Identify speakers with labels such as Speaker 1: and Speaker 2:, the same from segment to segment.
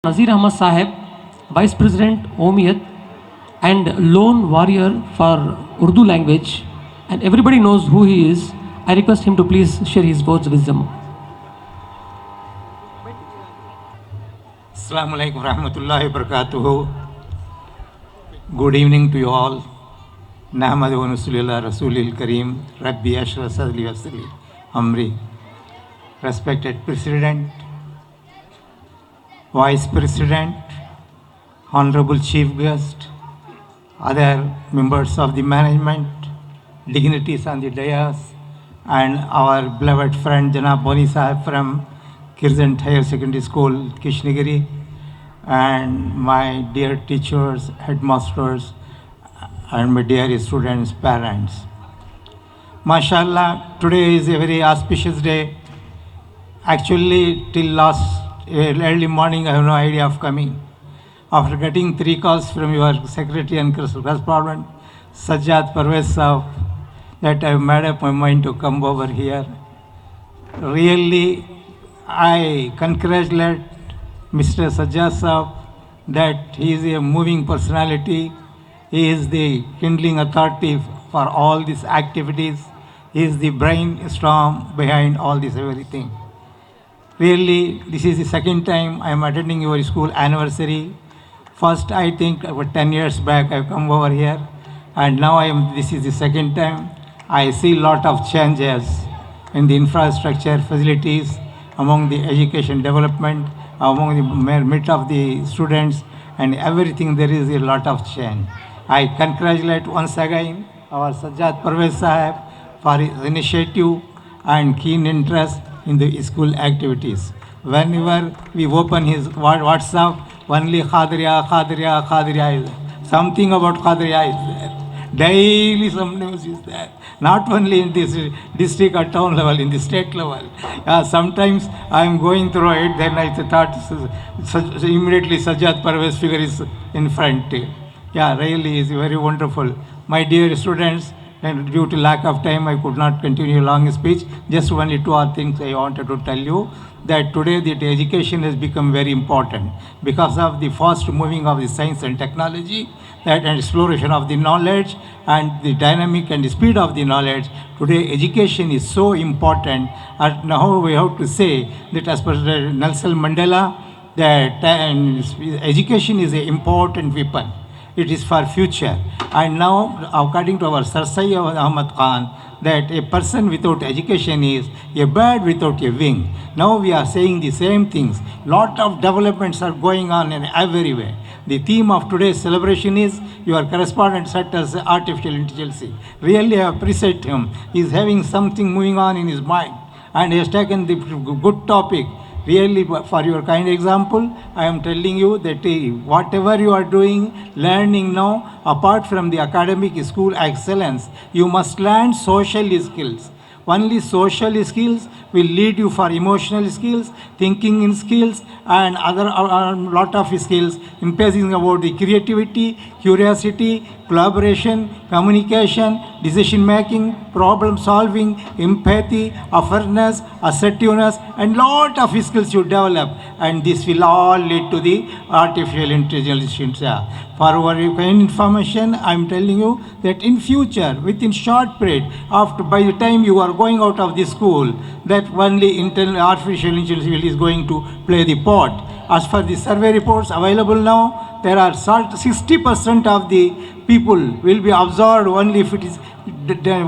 Speaker 1: Nazir Ahmad Sahib, Vice President OMIAT and lone warrior for Urdu language, and everybody knows who he is. I request him to please share his words of wisdom.
Speaker 2: Assalamu alaikum warahmatullahi wabarakatuh. Good evening to you all. Nahmadu wa nusalli ala Rasulil Kareem. Rabbi Ashraf Sadli Wasli Amri. Respected President, Vice President, Honorable Chief Guest, other members of the management, dignitaries on the dais, and our beloved friend Janab Boni Sahib from Kirzant Higher Secondary School, Kishnagiri, and my dear teachers, headmasters, and my dear students, parents. MashaAllah, today is a very auspicious day. Actually, till last early morning, I have no idea of coming. After getting 3 calls from your secretary and correspondent, Sajjad Parvez Saab, that I have made up my mind to come over here. Really, I congratulate Mr. Sajjad Saab that he is a moving personality. He is the kindling authority for all these activities. He is the brainstorm behind all this everything. Really, this is the second time I am attending your school anniversary. First, I think about 10 years back, I come over here, and now this is the second time. I see a lot of changes in the infrastructure, facilities, among the education development, among the midst of the students, and everything. There is a lot of change. I congratulate once again our Sajjad Parvez Sahib for his initiative and keen interest in the school activities. Whenever we open his WhatsApp, only Khadriya, Khadriya, Khadriya is there. Something about Khadriya is there. Daily some news is there. Not only in this district or town level, in the state level. Sometimes I am going through it, then I thought immediately Sajjad Parvez figure is in front. Yeah, really is very wonderful. My dear students, and due to lack of time, I could not continue long speech. Just only 2 or things I wanted to tell you, that today the education has become very important because of the fast moving of the science and technology, that and exploration of the knowledge and the dynamic and the speed of the knowledge. Today education is so important. And now we have to say that as per Nelson Mandela, that education is an important weapon. It is for future. And now, according to our Sir Syed Ahmad Khan, that a person without education is a bird without a wing. Now we are saying the same things. Lot of developments are going on in every way. The theme of today's celebration is your correspondent set as artificial intelligence. Really I appreciate him. He is having something moving on in his mind, and he has taken the good topic. Really, for your kind example, I am telling you that whatever you are doing, learning now, apart from the academic school excellence, you must learn social skills. Only social skills will lead you for emotional skills, thinking in skills, and other lot of skills, emphasizing about the creativity, curiosity, collaboration, communication, decision making, problem solving, empathy, awareness, assertiveness, and lot of skills you develop, and this will all lead to the artificial intelligence. For our kind information, I am telling you that in future, within short period, after by the time you are going out of the school, that only artificial intelligence is going to play the part. As for the survey reports available now, there are 60% of the people will be observed only if it is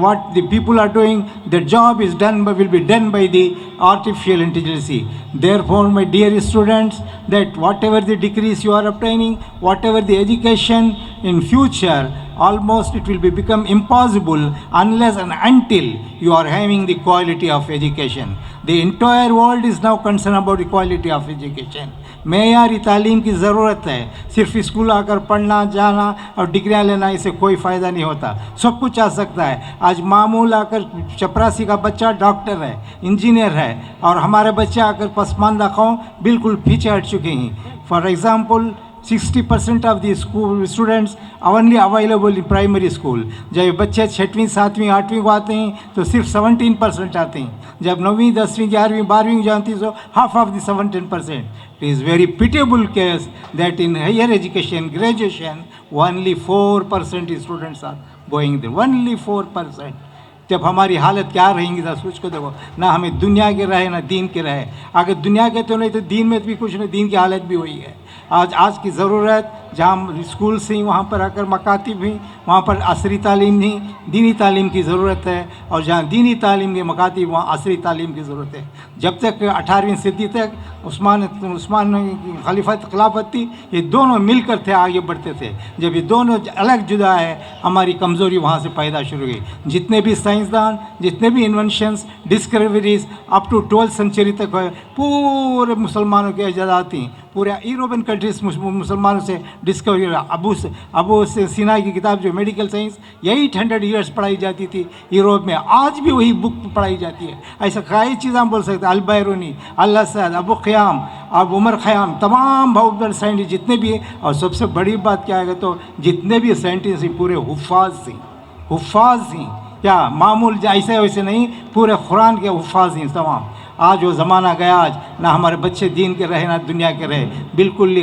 Speaker 2: what the people are doing, the job is done by, will be done by the artificial intelligence. Therefore, my dear students, that whatever the degrees you are obtaining, whatever the education in future, almost it will become impossible unless and until you are having the quality of education. The entire world is now concerned about the quality of education. मेयारी तालीम की ज़रूरत है. सिर्फ school आकर पढ़ना जाना और डिग्रियाँ लेना, इससे कोई फ़ायदा नहीं होता. सब कुछ आ सकता है. आज मामूल आकर चपरासी का बच्चा डॉक्टर है, इंजीनियर है, और हमारे बच्चे आकर पसमानदा कौम बिल्कुल पीछे हट चुके हैं. For example 60% of the school students only available in primary school. जब बच्चे 6वीं 7वीं 8वीं को आते हैं तो सिर्फ 17% आते हैं, जब 9वीं 10वीं 11वीं 12वीं जानती तो half of the 17%. It is very pitiable case that in higher education, graduation, only 4% students are going there. Only 4%. जब हमारी हालत क्या रहेंगी ज़रा सोच को देखो, ना हमें दुनिया के रहे ना दीन के रहे। अगर दुनिया के तो नहीं तो दीन में भी कुछ नहीं, दीन की हालत भी वही है। आज की ज़रूरत जहाँ स्कूल से ही वहाँ पर आकर मकातिब भी, वहाँ पर असरी तालीम नहीं, दीनी तालीम की ज़रूरत है, और जहाँ दीनी तालीम के मकातिब वहाँ असरी तालीम की ज़रूरत है। जब तक 18वीं सदी तक उस्मान की खिलाफत थी, ये दोनों मिलकर थे, आगे बढ़ते थे। जब ये दोनों अलग जुदा है, हमारी कमज़ोरी वहाँ से पैदा शुरू हुई। जितने भी साइंसदान, जितने भी inventions, discoveries up to 12th century तक पूरे मुसलमानों के इजाज़त थी। पूरे यूरोपियन कंट्रीज मुसलमानों से डिस्कवरी। अबू सीना की किताब जो मेडिकल साइंस 800 ईयर्स पढ़ाई जाती थी यूरोप में, आज भी वही बुक पढ़ाई जाती है। ऐसा कई चीज़ हम बोल सकते हैं, अल-बैरूनी, अल-असद, अबू क़याम, अब उमर ख़याम, तमाम बहुत बड़े साइंटिस्ट जितने भी हैं। और सबसे बड़ी बात क्या है तो जितने भी साइंटिस्ट हैं पूरे हुफ़ाज़ थी, क्या मामूल ऐसे वैसे नहीं, पूरे कुरान के हुफ़ाज़ हैं तमाम। आज वो ज़माना गया, आज ना हमारे बच्चे दीन के रहे ना दुनिया के रहे, बिल्कुल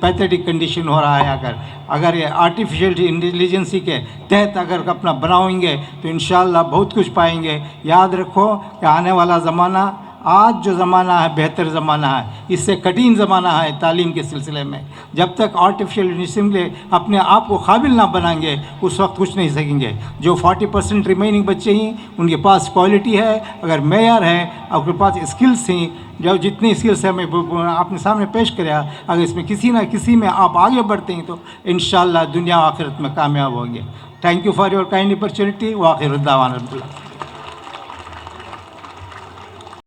Speaker 2: पैथेटिक कंडीशन हो रहा है। अगर ये आर्टिफिशियल इंटेलिजेंसी के तहत अगर अपना बनाएंगे तो इंशाअल्लाह बहुत कुछ पाएंगे। याद रखो कि आने वाला ज़माना, आज जो ज़माना है बेहतर ज़माना है, इससे कठिन ज़माना है तालीम के सिलसिले में। जब तक आर्टिफिशियल इंटेलिजेंस अपने आप को काबिल ना बनाएंगे उस वक्त कुछ नहीं सकेंगे। जो 40% रिमेनिंग बच्चे हैं उनके पास क्वालिटी है, अगर मेयर है, आपके पास स्किल्स हैं, जो जितनी स्किल्स है मैं आपने सामने पेश किया, अगर इसमें किसी ना किसी में आप आगे बढ़ते हैं तो इंशाअल्लाह दुनिया आखिरत में कामयाब होंगे। Thank you for your kind opportunity. व आखिर दावाना।